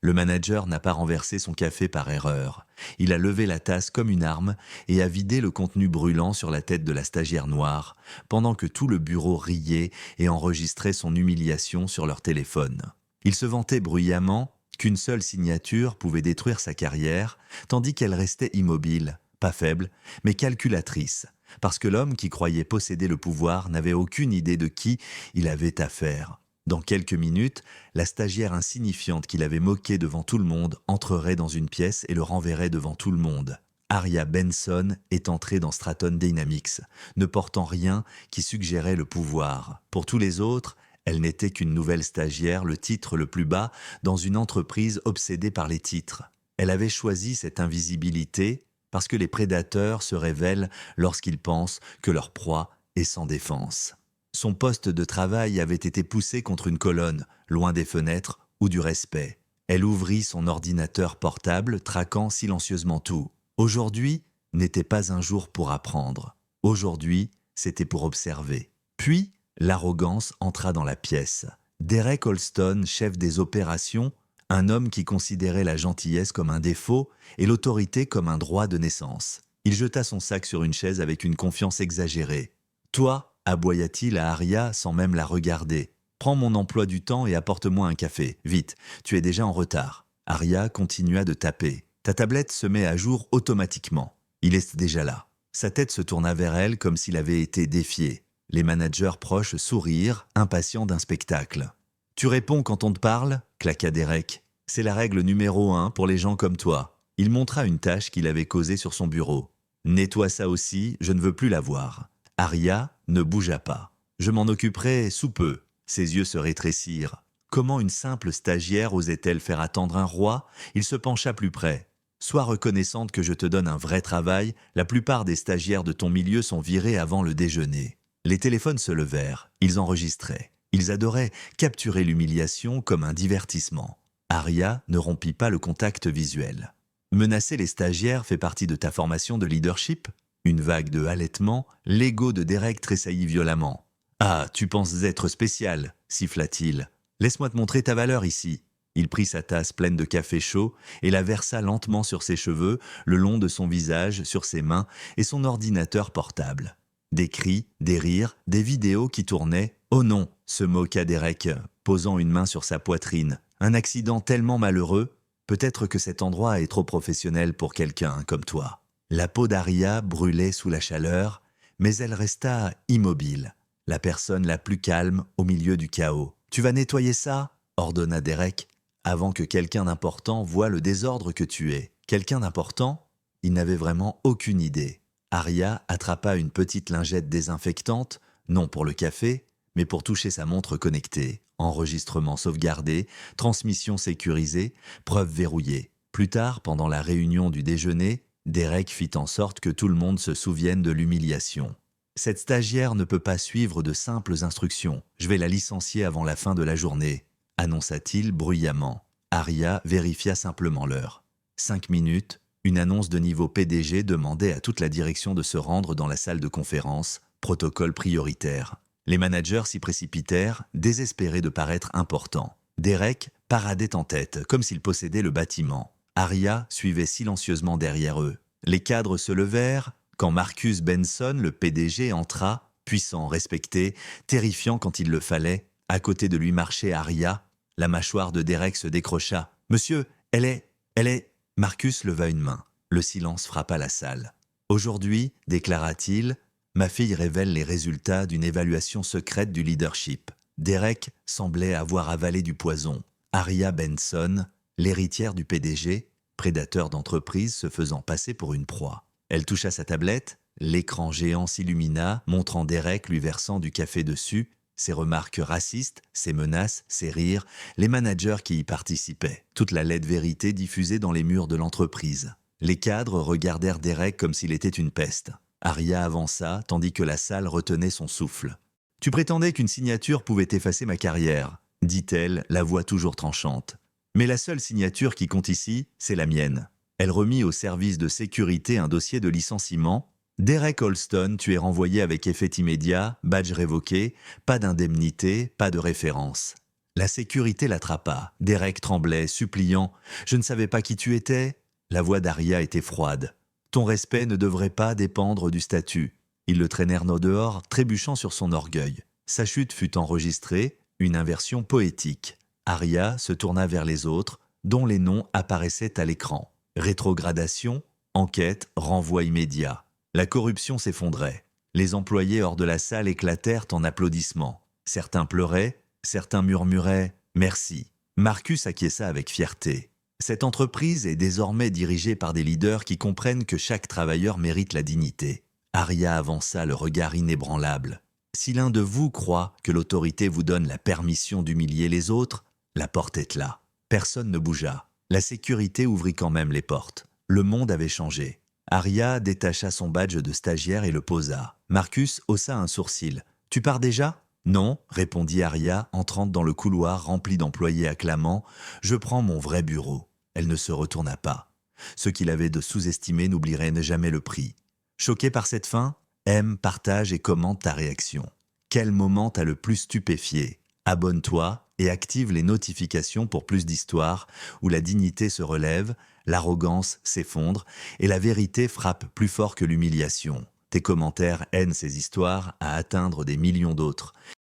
Le manager n'a pas renversé son café par erreur. Il a levé la tasse comme une arme et a vidé le contenu brûlant sur la tête de la stagiaire noire, pendant que tout le bureau riait et enregistrait son humiliation sur leur téléphone. Il se vantait bruyamment qu'une seule signature pouvait détruire sa carrière, tandis qu'elle restait immobile, pas faible, mais calculatrice, parce que l'homme qui croyait posséder le pouvoir n'avait aucune idée de qui il avait affaire. Dans quelques minutes, la stagiaire insignifiante qu'il avait moquée devant tout le monde entrerait dans une pièce et le renverrait devant tout le monde. Aria Benson est entrée dans Straton Dynamics, ne portant rien qui suggérait le pouvoir. Pour tous les autres, elle n'était qu'une nouvelle stagiaire, le titre le plus bas, dans une entreprise obsédée par les titres. Elle avait choisi cette invisibilité parce que les prédateurs se révèlent lorsqu'ils pensent que leur proie est sans défense. Son poste de travail avait été poussé contre une colonne, loin des fenêtres ou du respect. Elle ouvrit son ordinateur portable, traquant silencieusement tout. Aujourd'hui n'était pas un jour pour apprendre. Aujourd'hui, c'était pour observer. Puis, l'arrogance entra dans la pièce. Derek Holston, chef des opérations, un homme qui considérait la gentillesse comme un défaut et l'autorité comme un droit de naissance. Il jeta son sac sur une chaise avec une confiance exagérée. « Toi » aboya-t-il à Aria sans même la regarder. « Prends mon emploi du temps et apporte-moi un café. Vite, tu es déjà en retard. » Aria continua de taper. « Ta tablette se met à jour automatiquement. Il est déjà là. » Sa tête se tourna vers elle comme s'il avait été défié. Les managers proches sourirent, impatients d'un spectacle. « Tu réponds quand on te parle ?» claqua Derek. « C'est la règle numéro 1 pour les gens comme toi. » Il montra une tâche qu'il avait causée sur son bureau. « Nettoie ça aussi, je ne veux plus la voir. » Aria ne bougea pas. « Je m'en occuperai sous peu. » Ses yeux se rétrécirent. Comment une simple stagiaire osait-elle faire attendre un roi? Il se pencha plus près. « Sois reconnaissante que je te donne un vrai travail. La plupart des stagiaires de ton milieu sont virés avant le déjeuner. » Les téléphones se levèrent. Ils enregistraient. Ils adoraient capturer l'humiliation comme un divertissement. Aria ne rompit pas le contact visuel. « Menacer les stagiaires fait partie de ta formation de leadership ?» Une vague de halètement, l'ego de Derek tressaillit violemment. « Ah, tu penses être spécial » siffla-t-il. « Laisse-moi te montrer ta valeur ici. » Il prit sa tasse pleine de café chaud et la versa lentement sur ses cheveux, le long de son visage, sur ses mains et son ordinateur portable. Des cris, des rires, des vidéos qui tournaient. « Oh non !» se moqua Derek, posant une main sur sa poitrine. « Un accident tellement malheureux. Peut-être que cet endroit est trop professionnel pour quelqu'un comme toi. » La peau d'Aria brûlait sous la chaleur, mais elle resta immobile, la personne la plus calme au milieu du chaos. « Tu vas nettoyer ça ?» ordonna Derek, avant que quelqu'un d'important voie le désordre que tu es. Quelqu'un d'important? Il n'avait vraiment aucune idée. Aria attrapa une petite lingette désinfectante, non pour le café, mais pour toucher sa montre connectée. Enregistrement sauvegardé, transmission sécurisée, preuve verrouillée. Plus tard, pendant la réunion du déjeuner, Derek fit en sorte que tout le monde se souvienne de l'humiliation. « Cette stagiaire ne peut pas suivre de simples instructions. Je vais la licencier avant la fin de la journée, » annonça-t-il bruyamment. Aria vérifia simplement l'heure. 5 minutes, une annonce de niveau PDG demandait à toute la direction de se rendre dans la salle de conférence, protocole prioritaire. Les managers s'y précipitèrent, désespérés de paraître importants. Derek paradait en tête, comme s'il possédait le bâtiment. Aria suivait silencieusement derrière eux. Les cadres se levèrent quand Marcus Benson, le PDG, entra, puissant, respecté, terrifiant quand il le fallait. À côté de lui marchait Aria. La mâchoire de Derek se décrocha. « Monsieur, elle est... » Marcus leva une main. Le silence frappa la salle. « Aujourd'hui, déclara-t-il, ma fille révèle les résultats d'une évaluation secrète du leadership. » Derek semblait avoir avalé du poison. Aria Benson, l'héritière du PDG, prédateur d'entreprise se faisant passer pour une proie. Elle toucha sa tablette, l'écran géant s'illumina, montrant Derek lui versant du café dessus, ses remarques racistes, ses menaces, ses rires, les managers qui y participaient. Toute la laide vérité diffusée dans les murs de l'entreprise. Les cadres regardèrent Derek comme s'il était une peste. Aria avança, tandis que la salle retenait son souffle. « Tu prétendais qu'une signature pouvait effacer ma carrière », dit-elle, la voix toujours tranchante. « Mais la seule signature qui compte ici, c'est la mienne. » Elle remit au service de sécurité un dossier de licenciement. « Derek Holston, tu es renvoyé avec effet immédiat, badge révoqué, pas d'indemnité, pas de référence. » La sécurité l'attrapa. Derek tremblait, suppliant. « Je ne savais pas qui tu étais ?» La voix d'Aria était froide. « Ton respect ne devrait pas dépendre du statut. » Ils le traînèrent au dehors, trébuchant sur son orgueil. Sa chute fut enregistrée, une inversion poétique. Aria se tourna vers les autres, dont les noms apparaissaient à l'écran. Rétrogradation, enquête, renvoi immédiat. La corruption s'effondrait. Les employés hors de la salle éclatèrent en applaudissements. Certains pleuraient, certains murmuraient « Merci ». Marcus acquiesça avec fierté. Cette entreprise est désormais dirigée par des leaders qui comprennent que chaque travailleur mérite la dignité. Aria avança le regard inébranlable. Si l'un de vous croit que l'autorité vous donne la permission d'humilier les autres, la porte est là. Personne ne bougea. La sécurité ouvrit quand même les portes. Le monde avait changé. Aria détacha son badge de stagiaire et le posa. Marcus haussa un sourcil. « Tu pars déjà ?»« Non, » répondit Aria, entrant dans le couloir rempli d'employés acclamants. « Je prends mon vrai bureau. » Elle ne se retourna pas. Ceux qui l'avaient de sous-estimé n'oublieraient jamais le prix. Choqué par cette fin, aime, partage et commente ta réaction. Quel moment t'a le plus stupéfié? Abonne-toi et active les notifications pour plus d'histoires où la dignité se relève, l'arrogance s'effondre et la vérité frappe plus fort que l'humiliation. Tes commentaires aident ces histoires à atteindre des millions d'autres.